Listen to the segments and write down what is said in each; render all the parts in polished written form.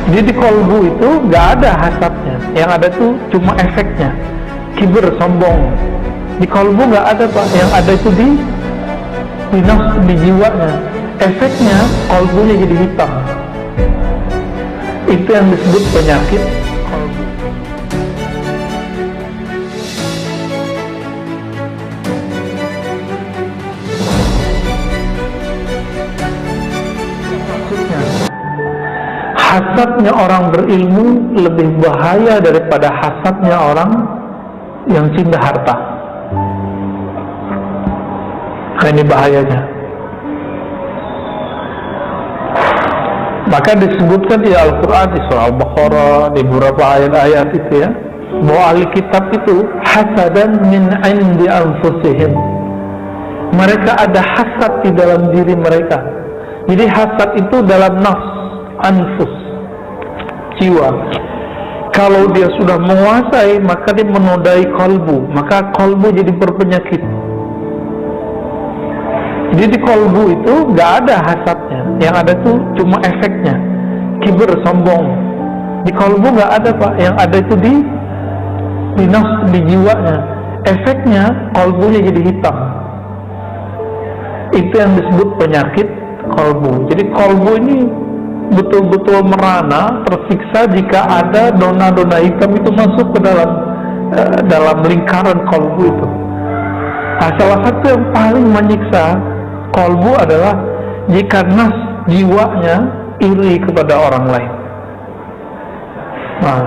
Jadi di kolbu itu nggak ada hasadnya, yang ada tuh cuma efeknya. Kibir, sombong. Di kolbu nggak ada pak, yang ada itu di nafs, di jiwanya. Efeknya kolbunya jadi hitam. Itu yang disebut penyakit kolbu. Maksudnya, hasadnya orang berilmu lebih bahaya daripada hasadnya orang yang cinta harta. Nah, ini bahayanya. Maka disebutkan di Al-Quran, di surah Al-Baqarah, di beberapa ayat-ayat itu ya, bahwa ahli kitab itu hasadan min indi anfusihim. Mereka ada hasad di dalam diri mereka. Jadi hasad itu dalam nafs, anfus, jiwa. Kalau dia sudah menguasai, maka dia menodai kolbu, maka kolbu jadi berpenyakit. Jadi di kolbu itu nggak ada hasadnya, yang ada tuh cuma efeknya. Kibir, sombong. Di kolbu nggak ada pak, yang ada itu di nafs, di jiwanya. Efeknya kolbunya jadi hitam. Itu yang disebut penyakit kolbu. Jadi kolbu ini betul-betul merana, tersiksa jika ada dona-dona hitam itu masuk ke dalam lingkaran kolbu itu. Nah, salah satu yang paling menyiksa kolbu adalah jika nafs, jiwanya iri kepada orang lain. Nah,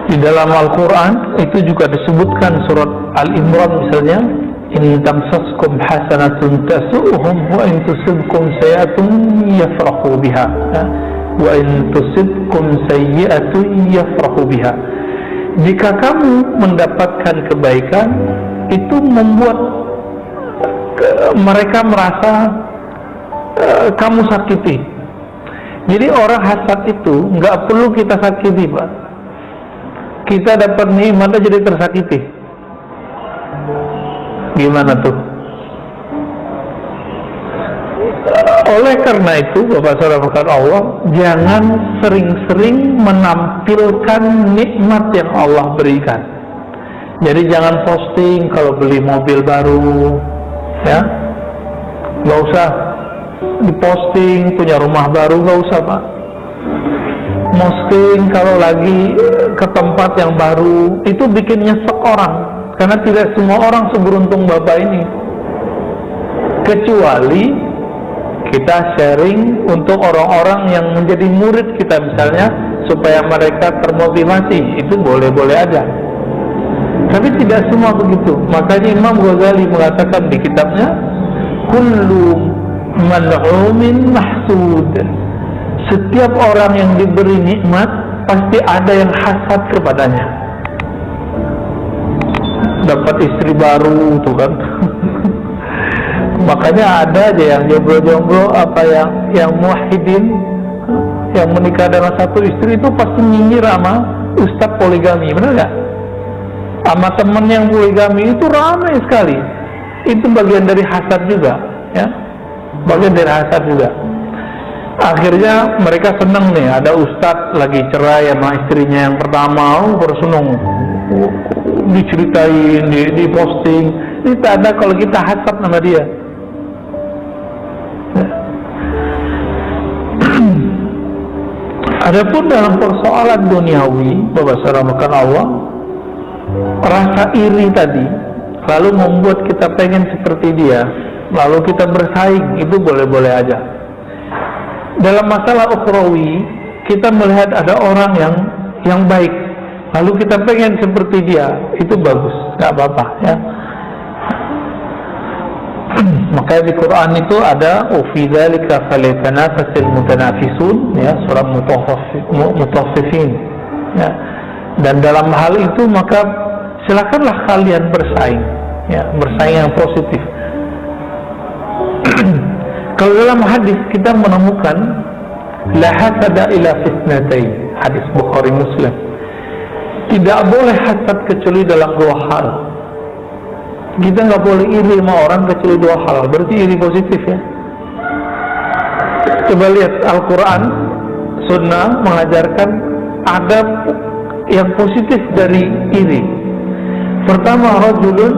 di dalam Al-Quran itu juga disebutkan surat Al-Imran misalnya, in tamsaskum hasanatun tasu'uhum wa in tusibkum sayi'atun yafrahu biha wa in tusibkum sayyi'atun yafrahu biha. Jika kamu mendapatkan kebaikan, itu membuat mereka merasa kamu sakiti. Jadi orang hasad itu nggak perlu kita sakiti pak. Kita dapat nikmat jadi tersakiti. Gimana tuh? Oleh karena itu, Bapak Saudara Allah, jangan sering-sering menampilkan nikmat yang Allah berikan. Jadi jangan posting kalau beli mobil baru, ya. Nggak usah diposting punya rumah baru, nggak usah pak. Posting kalau lagi ke tempat yang baru, itu bikin nyesek orang. Karena tidak semua orang seberuntung Bapak ini. Kecuali kita sharing untuk orang-orang yang menjadi murid kita misalnya, supaya mereka termotivasi, itu boleh-boleh aja. Tapi tidak semua begitu. Makanya Imam Ghazali mengatakan di kitabnya, kullu mal'umin mahsud. Setiap orang yang diberi nikmat pasti ada yang hasad kepadanya. Dapat istri baru tuh kan. Makanya ada aja yang jomblo-jomblo, apa yang muwahhidin, yang menikah dengan satu istri itu pasti nyinyir sama ustadz poligami, benar nggak? Sama temen yang poligami itu ramai sekali. Itu bagian dari hasad juga, ya. Bagian dari hasad juga. Akhirnya mereka senang nih, ada ustadz lagi cerai sama istrinya yang pertama, baru senang, diceritain, diposting. Ini tak ada kalau kita hasad sama dia. Adapun dalam persoalan duniawi, Bapak Saudara Allah, rasa iri tadi lalu membuat kita pengen seperti dia, lalu kita bersaing, itu boleh-boleh aja. Dalam masalah ukhrawi, kita melihat ada orang yang baik, lalu kita pengen seperti dia, itu bagus, nggak apa-apa ya. Makanya di Quran itu ada fi dzalika falyatanafasil mutanafisun, ya, surah Mutaffifin, ya. Dan dalam hal itu maka silakanlah kalian bersaing, ya, bersaing yang positif. Kalau dalam hadis kita menemukan la hasada ila fitnatain, hadis Bukhari Muslim, tidak boleh hasad kecuali dalam dua hal. Kita nggak boleh iri sama orang kecuali dua hal, berarti iri positif ya. Coba lihat Al-Quran, Sunnah mengajarkan adab yang positif dari iri. Pertama, rajulun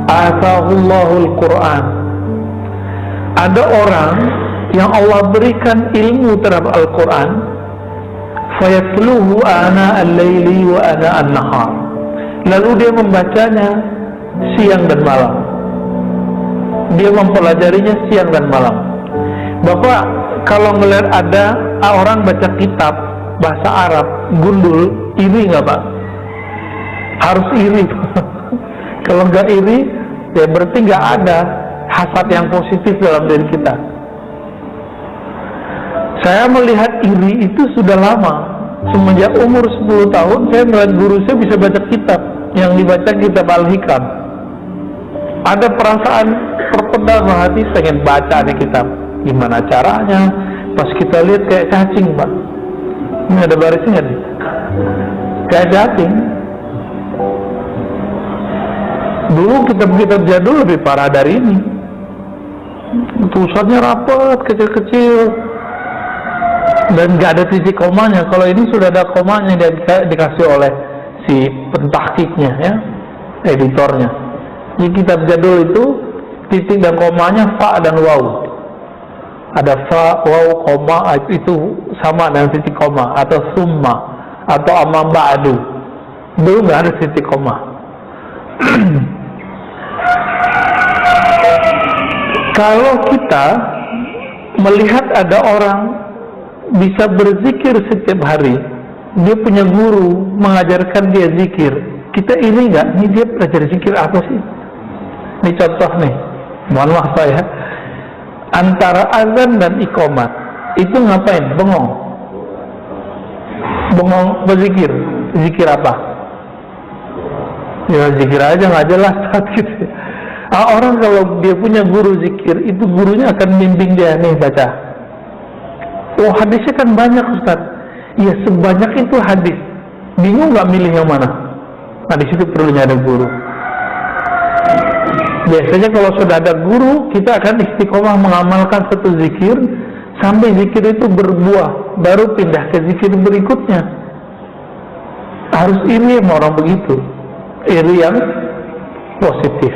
atahullahul Quran. Ada orang yang Allah berikan ilmu terhadap Al-Quran, fayatluhu ana al-laili wa ana an-nahar. Lalu dia membacanya siang dan malam. Dia mempelajarinya siang dan malam. Bapak, kalau melihat ada orang baca kitab bahasa Arab gundul, iri nggak Pak? Harus iri. Kalau nggak iri, ya berarti nggak ada hasad yang positif dalam diri kita. Saya melihat iri itu sudah lama. Semenjak umur 10 tahun saya melihat guru saya bisa baca kitab yang dibaca kitab Al-Hikam. Ada perasaan terpendam hati pengen baca di kitab. Gimana caranya? Pas kita lihat kayak cacing Pak. Ini ada barisnya nih. Kayak cacing. Dulu kitab-kitab jadul lebih parah dari ini. Tulisannya rapat, kecil-kecil. Dan nggak ada titik komanya. Kalau ini sudah ada komanya, dia dikasih oleh si pentahkiknya ya, editornya. Di kitab jadul itu titik dan komanya fa dan waw. Ada fa, waw, koma, itu sama dengan titik koma, atau summa, atau amma ba'du. Dulu nggak ada titik koma. Kalau kita melihat ada orang bisa berzikir setiap hari, dia punya guru mengajarkan dia zikir, kita ini nggak? Ini dia belajar zikir apa sih? Ini contoh nih, mohon maaf saya, antara azan dan iqamat itu ngapain? Bengong berzikir. Zikir apa? Ya zikir aja nggak jelas gitu. Orang kalau dia punya guru zikir, itu gurunya akan bimbing dia, nih baca. Oh hadisnya kan banyak Ustaz. Ya sebanyak itu hadis, bingung nggak milih yang mana? Nah di situ perlunya ada guru. Biasanya kalau sudah ada guru, kita akan istiqomah mengamalkan satu zikir sampai zikir itu berbuah, baru pindah ke zikir berikutnya. Harus iri sama orang begitu, iri yang positif.